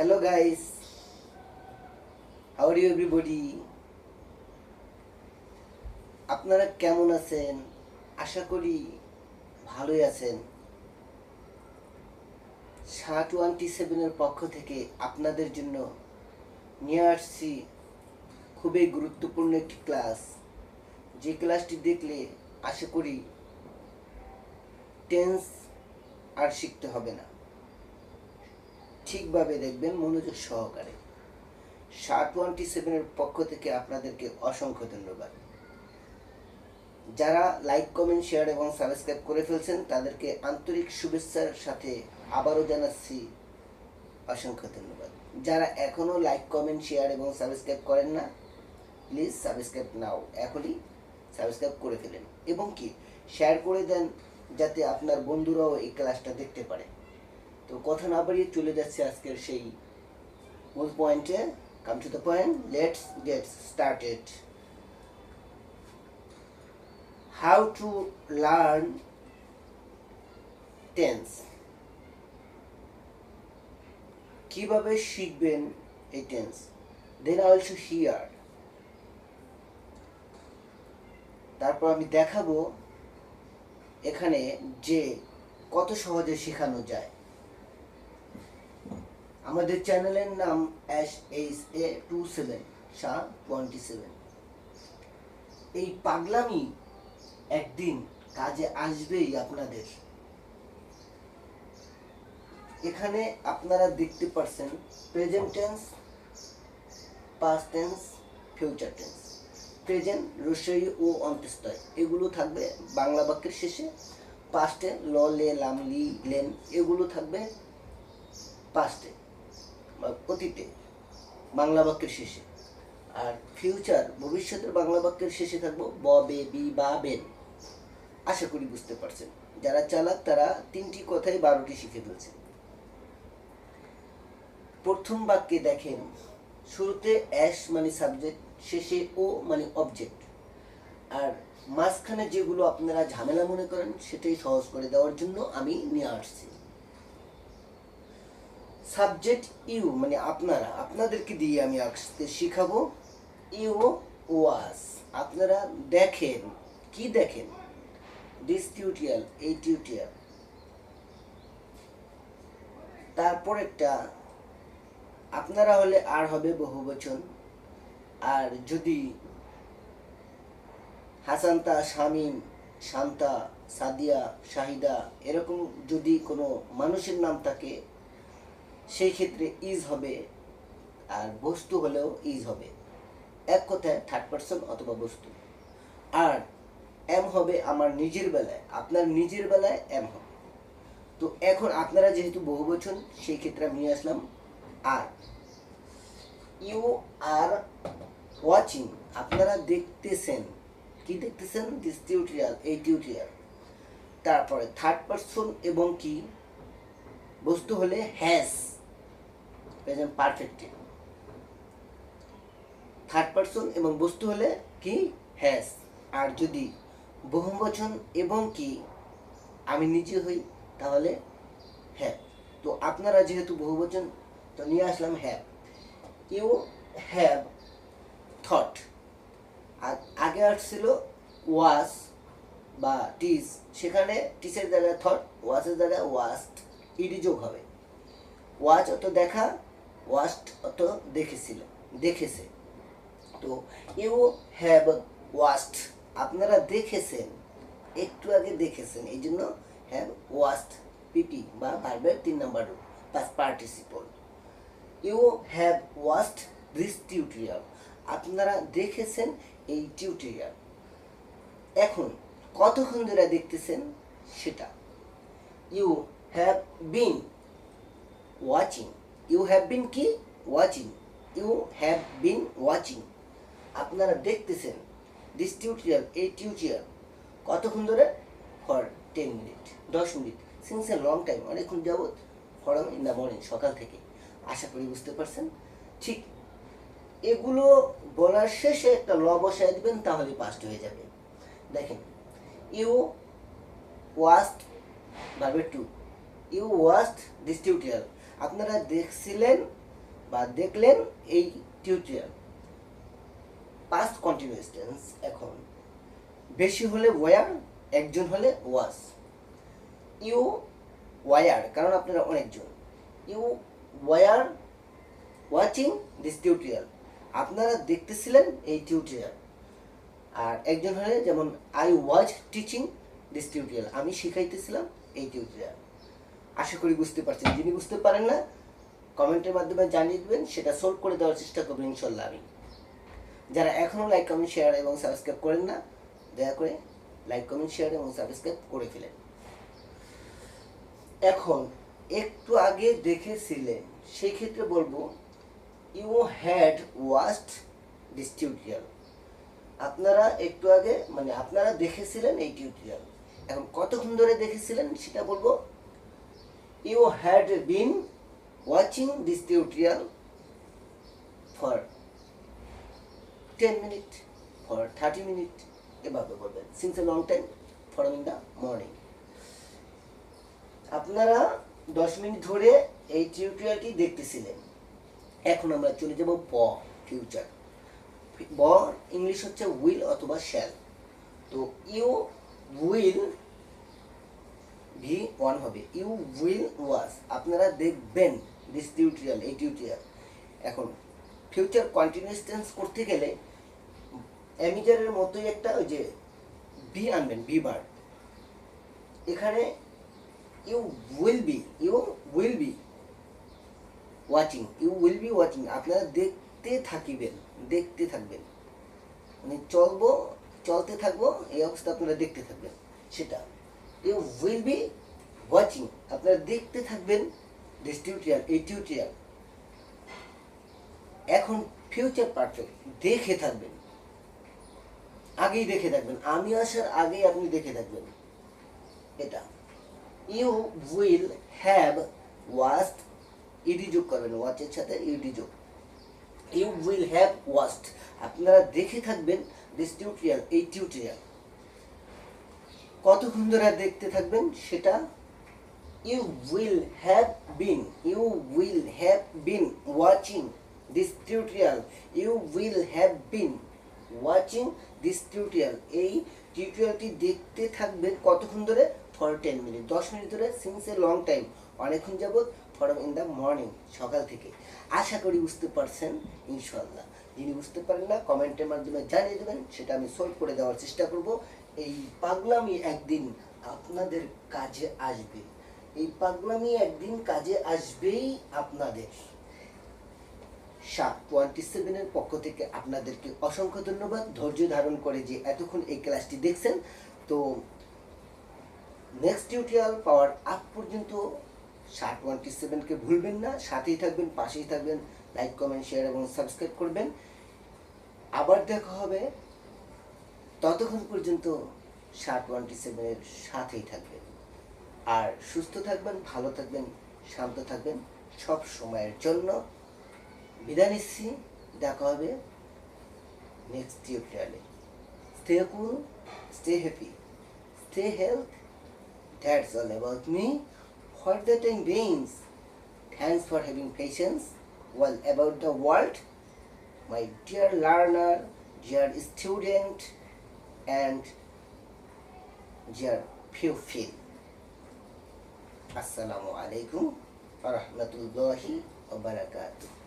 Hello guys, how are you everybody? আপনারা কেমন আছেন? আশা করি ভালোই আছেন। 727 এর পক্ষ থেকে আপনাদের জন্য নিয়ে আসছি খুবই গুরুত্বপূর্ণ একটি ক্লাস। যে ক্লাসটি দেখলে আশা করি টেন্স আর শিখতে হবে না, ঠিকভাবে দেখবেন মনোযোগ সহকারে। 727 এর পক্ষ থেকে আপনাদেরকে অসংখ্য ধন্যবাদ। যারা লাইক, কমেন্ট, শেয়ার এবং সাবস্ক্রাইব করে ফেলছেন তাদেরকে আন্তরিক শুভেচ্ছার সাথে আবারও জানাচ্ছি অসংখ্য ধন্যবাদ। যারা এখনও লাইক, কমেন্ট, শেয়ার এবং সাবস্ক্রাইব করেন না, প্লিজ সাবস্ক্রাইব নাও, এখনই সাবস্ক্রাইব করে ফেলেন এবং কি শেয়ার করে দেন যাতে আপনার বন্ধুরাও এই ক্লাসটা দেখতে পারে। তো কথা না বাড়িয়ে চলে যাচ্ছে আজকের সেই মূল পয়েন্টে। Come to the point, let's get started. How to learn tense? কিভাবে শিখবেন এই টেন্স? Then also here. তারপর আমি দেখাবো এখানে যে কত সহজে শেখানো যায়। আমাদের চ্যানেলের নাম SHA27 এই পাগলামি একদিন কাজে আসবেই আপনাদের। এখানে আপনারা দেখতে পাচ্ছেন present tense, past tense, future tense. Present রস্যই ও অন্ত্যেষ্টায় এগুলো থাকবে বাংলা বাক্যের শেষে। পাস্টে ল, লে, লাম, লি, লেন এগুলো থাকবে পাস্টে বা অতীতে বাংলা বাক্যের শেষে। আর ফিউচার ভবিষ্যতের বাংলা বাক্যের শেষে থাকবো ব, বে, বি, বা, বেন। আশা করি বুঝতে পারছেন। যারা চালাক তারা তিনটি কথাই 12টি শিখে ফেলছে। প্রথম বাক্যে দেখেন শুরুতে অ্যাস মানে সাবজেক্ট, শেষে ও মানে অবজেক্ট। আর মাঝখানে যেগুলো আপনারা ঝামেলা মনে করেন সেটাই সহজ করে দেওয়ার জন্য আমি নিয়ে আসছি। সাবজেক্ট ইউ মানে আপনারা, আপনাদেরকে দিয়ে আমি আসতে শিখাবো। ইউ ওয়াজ, আপনারা দেখেন, কি দেখেন? দিস টিউটোরিয়াল, এই টিউটোরিয়াল। তারপর একটা আপনারা হলে আর হবে বহুবচন। আর যদি হাসান্তা, শামীম, শান্তা, সাদিয়া, শাহিদা এরকম যদি কোনো মানুষের নাম থাকে সেই ক্ষেত্রে ইজ হবে, আর বস্তু হলেও ইজ হবে। এক কথায় থার্ড পারসন অথবা বস্তু। আর এম হবে আমার নিজের বেলায়, আপনার নিজের বেলায় এম হবে। তো এখন আপনারা যেহেতু বহুবচন সেই ক্ষেত্রে আমি নিয়ে আসলাম আর। ইউ আর ওয়াচিং, আপনারা দেখতেছেন, কি দেখতেছেন? দিস টিউটোরিয়াল, এই টিউটোরিয়াল। তারপরে থার্ড পারসন এবং কি বস্তু হলে হ্যাজ, প্রেজেন্ট পারফেক্টে। থার্ড পারসন এবং বস্তু হলে কি? হ্যাজ। আর যদি বহুবচন এবং কি আমি নিজে হই তাহলে হ্যাভ। তো আপনারা যেহেতু বহুবচন তো নিয়ে আসলাম হ্যাভ। You have thought. আর আগে আসছিল ওয়াজ বা টিজ, সেখানে টিসের জায়গায় থট, ওয়াজের জায়গায় ওয়াস্ট, ইডি যোগ হবে। ওয়াজ অত দেখা, ওয়াস্ট অত দেখেছিল, দেখেছে। তো ইউ হ্যাভ ওয়াস্ট, আপনারা দেখেছেন, একটু আগে দেখেছেন, এই জন্য হ্যাভ ওয়াস্ট পিপি বা ভার্বের 3 নম্বর past participle. You have watched this tutorial, আপনারা দেখেছেন এই টিউটোরিয়াল। এখন কতক্ষণ ধরে দেখতেছেন সেটা। You have been watching, you have been কি? Watching. You have been watching, আপনারা দেখতেছেন দিস টিউটোরিয়াল, এই টিউটোরিয়াল। কতক্ষণ ধরে? For 10 minute, 10 minute. Since a long time, অনেকক্ষণ যাবৎ। ফরম ইন দ্য মর্নিং, সকাল থেকে। আশা করি বুঝতে পারছেন। ঠিক এগুলো বলার শেষে একটা ল বসায় দিবেন, তাহলে পাস্ট হয়ে যাবে। দেখেন ইউ ওয়াস্ট ভার্বের two, you watched this tutorial, আপনারা দেখছিলেন বা দেখলেন এই টিউটোরিয়াল। পাস্ট কন্টিনিউয়াস টেন্স এখন বেশি হলে ওয়ার, একজন হলে ওয়াজ। ইউ ওয়ার, কারণ আপনারা অনেকজন। You were watching this tutorial, আপনারা দেখতেছিলেন এই টিউটোরিয়াল। আর একজন হলে যেমন I was teaching this tutorial, আমি শিখাইতেছিলাম এই টিউটোরিয়াল। আশা করি বুঝতে পারছেন। যিনি বুঝতে পারেন না কমেন্টের মাধ্যমে জানিয়ে দেবেন, সেটা সলভ করে দেওয়ার চেষ্টা করবো ইনশাল্লাহ আমি। যারা এখনও লাইক কমেন্ট শেয়ার এবং সাবস্ক্রাইব করেন না, দয়া করে লাইক কমেন্ট শেয়ার এবং সাবস্ক্রাইব করে ফেলেন। এখন একটু আগে দেখেছিলেন, সেই ক্ষেত্রে বলবো you had watched this tutorial, আপনারা একটু আগে মানে আপনারা দেখেছিলেন এই টিউটোরিয়াল। এখন কতক্ষণ ধরে দেখেছিলেন সেটা বলবো you had been watching this tutorial for 10 minute, for 30 minute, এভাবে বলবেন। Since a long time, for in the morning. আপনারা 10 মিনিট ধরে এই টিউটোরিয়ালটি দেখতেছিলেন। এখন আমরা চলে যাব ব, ফিউচার। ব ইংলিশ হচ্ছে উইল অথবা শ্যাল। তো ইউ উইল ভি ওয়ান হবে, ইউ উইল ওয়াজ, আপনারা দেখবেন দিস টিউটোরিয়াল, এই টিউটোরিয়াল। এখন ফিউচার কন্টিনিউয়াস টেন্স করতে গেলে অ্যামিজারের মতোই একটা ওই যে বি আনবেন, বি ভার্ব। এখানে you will be watching, you will be watching, আপনারা দেখতে থাকবেন, মানে চলতে থাকবো এই অবস্থা, আপনারা দেখতে থাকবেন সেটা। ইউ উইল বি ওয়াচিং, আপনারা দেখতে থাকবেন দিস টিউটোরিয়াল, এই টিউটোরিয়াল। এখন ফিউচার পারফেক্ট, দেখে থাকবেন, আগেই দেখে থাকবেন, আমি আসার আগেই আপনি দেখে থাকবেন এটা। You will have watched, ED যোগ করবেন, ওয়াচের সাথে ইডি যোগ। ইউ উইল হ্যাভ ওয়াচড, আপনারা দেখে থাকবেন দিস টিউটোরিয়াল, এই টিউটোরিয়াল। কতক্ষণ ধরে দেখতে থাকবেন সেটা you will have been watching this tutorial, you will have been watching this tutorial, এই টিউটোরিয়ালটি দেখতে থাকবেন কতক্ষণ ধরে, ফর 10 মিনিট, 10 মিনিট ধরে। সিন্স এ লং টাইম, অনেকক্ষণ যাবত, ফরম ইন দ্য মর্নিং, সকাল থেকে। আশা করি বুঝতে পারছেন ইনশাল্লাহ। যিনি বুঝতে পারেন না কমেন্টের মাধ্যমে জানিয়ে দেবেন, সেটা আমি সলভ করে দেওয়ার চেষ্টা করব। এই পাগলামি একদিন আপনাদের কাজে আসবে, এই পাগলামি একদিন কাজে আসবেই আপনাদের। 27 এর পক্ষ থেকে আপনাদেরকে অসংখ্য ধন্যবাদ, ধৈর্য ধারণ করে যে এতক্ষণ এই ক্লাসটি দেখছেন। তো নেক্সট টিউটোরিয়াল পাওয়ার আগ পর্যন্ত 27কে ভুলবেন না, সাথেই থাকবেন, পাশেই থাকবেন, লাইক কমেন্ট শেয়ার এবং সাবস্ক্রাইব করবেন। আবার দেখা হবে, ততক্ষণ পর্যন্ত 27 এর সাথেই থাকবেন। আর সুস্থ থাকবেন, ভালো থাকবেন, শান্ত থাকবেন সব সময়ের জন্য। বিদায় নিচ্ছি, দেখা হবে নেক্সট টিউটোরিয়ালে। Stay cool, stay happy, stay healthy. That's all about me for the time being. Thanks for having patience. Well, about the world, my dear learner, dear student, and dear pupil. Assalamu alaikum wa rahmatullahi wa barakatuh.